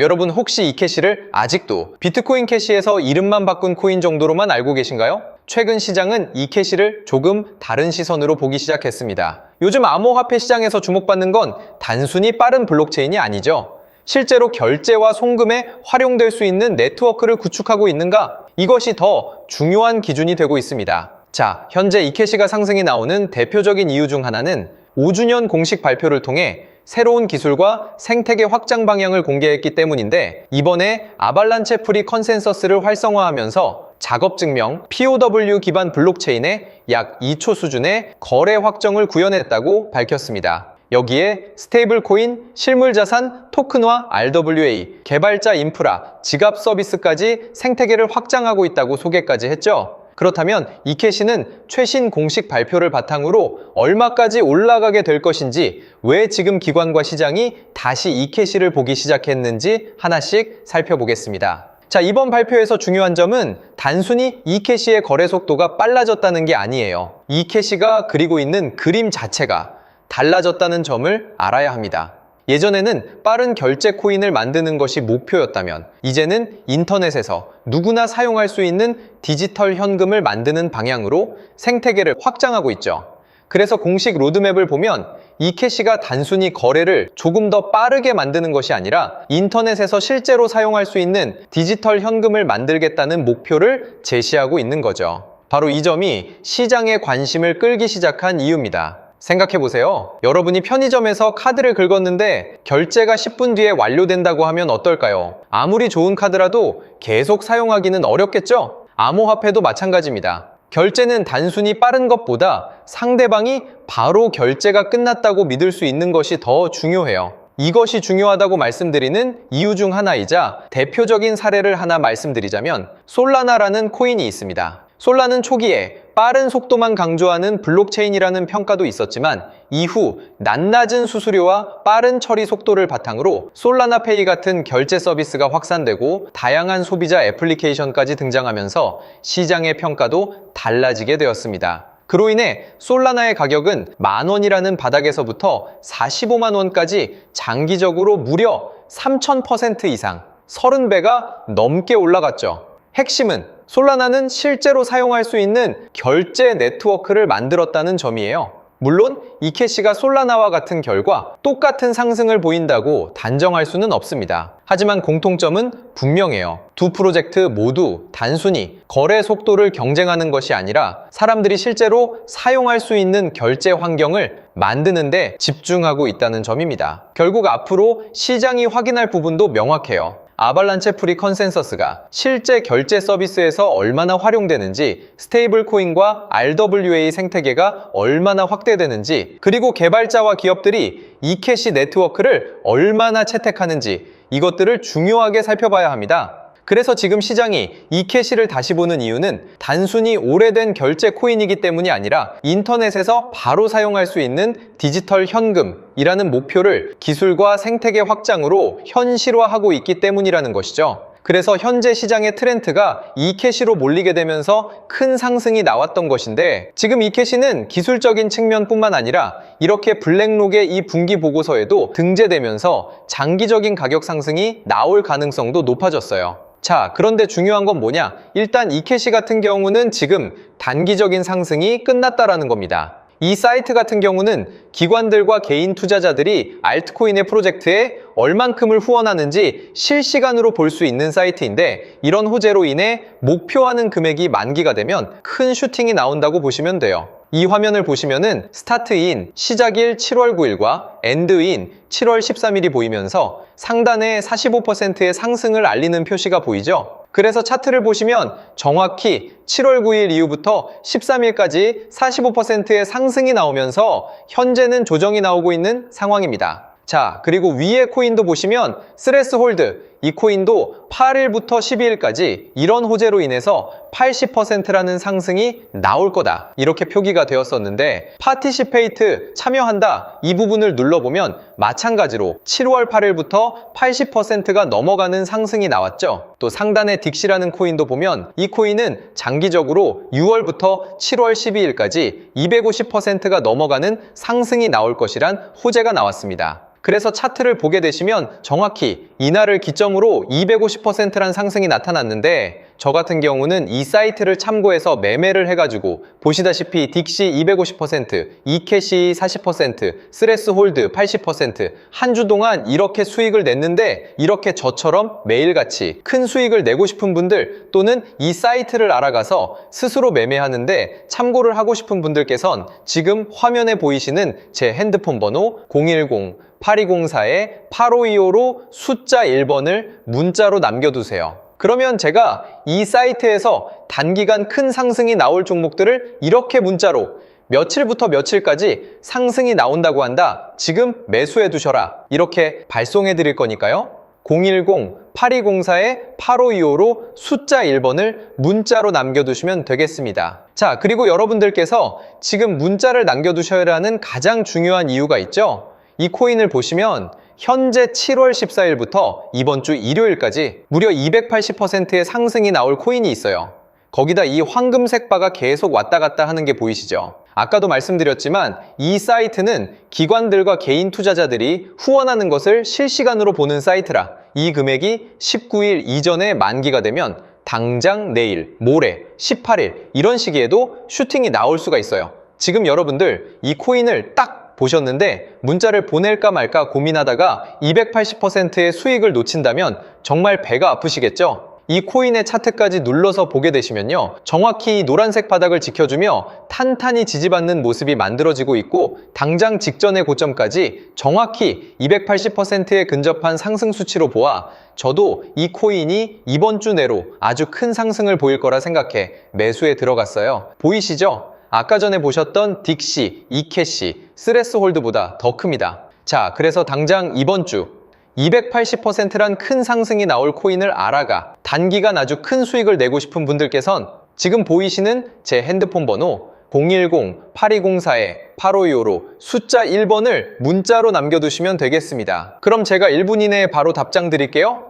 여러분 혹시 이캐시를 아직도 비트코인 캐시에서 이름만 바꾼 코인 정도로만 알고 계신가요? 최근 시장은 이캐시를 조금 다른 시선으로 보기 시작했습니다. 요즘 암호화폐 시장에서 주목받는 건 단순히 빠른 블록체인이 아니죠. 실제로 결제와 송금에 활용될 수 있는 네트워크를 구축하고 있는가? 이것이 더 중요한 기준이 되고 있습니다. 자, 현재 이캐시가 상승이 나오는 대표적인 이유 중 하나는 5주년 공식 발표를 통해 새로운 기술과 생태계 확장 방향을 공개했기 때문인데, 이번에 아발란체 프리 컨센서스를 활성화하면서 작업 증명 POW 기반 블록체인에 약 2초 수준의 거래 확정을 구현했다고 밝혔습니다. 여기에 스테이블 코인, 실물 자산, 토큰화, RWA, 개발자 인프라, 지갑 서비스까지 생태계를 확장하고 있다고 소개까지 했죠. 그렇다면 이캐시는 최신 공식 발표를 바탕으로 얼마까지 올라가게 될 것인지, 왜 지금 기관과 시장이 다시 이캐시를 보기 시작했는지 하나씩 살펴보겠습니다. 자, 이번 발표에서 중요한 점은 단순히 이캐시의 거래 속도가 빨라졌다는 게 아니에요. 이캐시가 그리고 있는 그림 자체가 달라졌다는 점을 알아야 합니다. 예전에는 빠른 결제 코인을 만드는 것이 목표였다면, 이제는 인터넷에서 누구나 사용할 수 있는 디지털 현금을 만드는 방향으로 생태계를 확장하고 있죠. 그래서 공식 로드맵을 보면 이캐시가 단순히 거래를 조금 더 빠르게 만드는 것이 아니라 인터넷에서 실제로 사용할 수 있는 디지털 현금을 만들겠다는 목표를 제시하고 있는 거죠. 바로 이 점이 시장의 관심을 끌기 시작한 이유입니다. 생각해보세요. 여러분이 편의점에서 카드를 긁었는데 결제가 10분 뒤에 완료된다고 하면 어떨까요? 아무리 좋은 카드라도 계속 사용하기는 어렵겠죠? 암호화폐도 마찬가지입니다. 결제는 단순히 빠른 것보다 상대방이 바로 결제가 끝났다고 믿을 수 있는 것이 더 중요해요. 이것이 중요하다고 말씀드리는 이유 중 하나이자 대표적인 사례를 하나 말씀드리자면, 솔라나라는 코인이 있습니다. 솔라는 초기에 빠른 속도만 강조하는 블록체인이라는 평가도 있었지만, 이후 낮은 수수료와 빠른 처리 속도를 바탕으로 솔라나페이 같은 결제 서비스가 확산되고 다양한 소비자 애플리케이션까지 등장하면서 시장의 평가도 달라지게 되었습니다. 그로 인해 솔라나의 가격은 10,000원이라는 바닥에서부터 450,000원까지 장기적으로 무려 3000% 이상, 30배가 넘게 올라갔죠. 핵심은 솔라나는 실제로 사용할 수 있는 결제 네트워크를 만들었다는 점이에요. 물론 이캐시가 솔라나와 같은 결과 똑같은 상승을 보인다고 단정할 수는 없습니다. 하지만 공통점은 분명해요. 두 프로젝트 모두 단순히 거래 속도를 경쟁하는 것이 아니라 사람들이 실제로 사용할 수 있는 결제 환경을 만드는 데 집중하고 있다는 점입니다. 결국 앞으로 시장이 확인할 부분도 명확해요. 아발란체 프리 컨센서스가 실제 결제 서비스에서 얼마나 활용되는지, 스테이블 코인과 RWA 생태계가 얼마나 확대되는지, 그리고 개발자와 기업들이 이캐시 네트워크를 얼마나 채택하는지, 이것들을 중요하게 살펴봐야 합니다. 그래서 지금 시장이 이캐시를 다시 보는 이유는 단순히 오래된 결제 코인이기 때문이 아니라 인터넷에서 바로 사용할 수 있는 디지털 현금이라는 목표를 기술과 생태계 확장으로 현실화하고 있기 때문이라는 것이죠. 그래서 현재 시장의 트렌드가 이캐시로 몰리게 되면서 큰 상승이 나왔던 것인데, 지금 이캐시는 기술적인 측면뿐만 아니라 이렇게 블랙록의 이 분기 보고서에도 등재되면서 장기적인 가격 상승이 나올 가능성도 높아졌어요. 자, 그런데 중요한 건 뭐냐? 일단 이캐시 같은 경우는 지금 단기적인 상승이 끝났다라는 겁니다. 이 사이트 같은 경우는 기관들과 개인 투자자들이 알트코인의 프로젝트에 얼만큼을 후원하는지 실시간으로 볼 수 있는 사이트인데, 이런 호재로 인해 목표하는 금액이 만기가 되면 큰 슈팅이 나온다고 보시면 돼요. 이 화면을 보시면은 스타트인 시작일 7월 9일과 엔드인 7월 13일이 보이면서 상단에 45%의 상승을 알리는 표시가 보이죠? 그래서 차트를 보시면 정확히 7월 9일 이후부터 13일까지 45%의 상승이 나오면서 현재는 조정이 나오고 있는 상황입니다. 자, 그리고 위에 코인도 보시면 스레스홀드, 이 코인도 8일부터 12일까지 이런 호재로 인해서 80%라는 상승이 나올 거다. 이렇게 표기가 되었었는데 파티시페이트 참여한다 이 부분을 눌러보면 마찬가지로 7월 8일부터 80%가 넘어가는 상승이 나왔죠. 또 상단의 딕시라는 코인도 보면 이 코인은 장기적으로 6월부터 7월 12일까지 250%가 넘어가는 상승이 나올 것이란 호재가 나왔습니다. 그래서 차트를 보게 되시면 정확히 이날을 기점으로 250%란 상승이 나타났는데 저 같은 경우는 이 사이트를 참고해서 매매를 해가지고 보시다시피 딕시 250%, 이캐시 40%, 스레스 홀드 80% 한 주 동안 이렇게 수익을 냈는데 이렇게 저처럼 매일같이 큰 수익을 내고 싶은 분들 또는 이 사이트를 알아가서 스스로 매매하는데 참고를 하고 싶은 분들께선 지금 화면에 보이시는 제 핸드폰 번호 010-8204-8525로 숫자 1번을 문자로 남겨두세요. 그러면 제가 이 사이트에서 단기간 큰 상승이 나올 종목들을 이렇게 문자로 며칠부터 며칠까지 상승이 나온다고 한다. 지금 매수해 두셔라. 이렇게 발송해 드릴 거니까요. 010-8204-8525로 숫자 1번을 문자로 남겨두시면 되겠습니다. 자, 그리고 여러분들께서 지금 문자를 남겨두셔야 하는 가장 중요한 이유가 있죠. 이 코인을 보시면 현재 7월 14일부터 이번 주 일요일까지 무려 280%의 상승이 나올 코인이 있어요. 거기다 이 황금색 바가 계속 왔다 갔다 하는 게 보이시죠? 아까도 말씀드렸지만 이 사이트는 기관들과 개인 투자자들이 후원하는 것을 실시간으로 보는 사이트라 이 금액이 19일 이전에 만기가 되면 당장 내일, 모레, 18일 이런 시기에도 슈팅이 나올 수가 있어요. 지금 여러분들 이 코인을 딱 보셨는데 문자를 보낼까 말까 고민하다가 280%의 수익을 놓친다면 정말 배가 아프시겠죠? 이 코인의 차트까지 눌러서 보게 되시면요. 정확히 노란색 바닥을 지켜주며 탄탄히 지지받는 모습이 만들어지고 있고 당장 직전의 고점까지 정확히 280%에 근접한 상승 수치로 보아 저도 이 코인이 이번 주 내로 아주 큰 상승을 보일 거라 생각해 매수에 들어갔어요. 보이시죠? 아까 전에 보셨던 딕시, 이캐시, 스레스 홀드보다 더 큽니다. 자, 그래서 당장 이번 주 280%란 큰 상승이 나올 코인을 알아가 단기간 아주 큰 수익을 내고 싶은 분들께선 지금 보이시는 제 핸드폰 번호 010-8204-8525로 숫자 1번을 문자로 남겨두시면 되겠습니다. 그럼 제가 1분 이내에 바로 답장 드릴게요.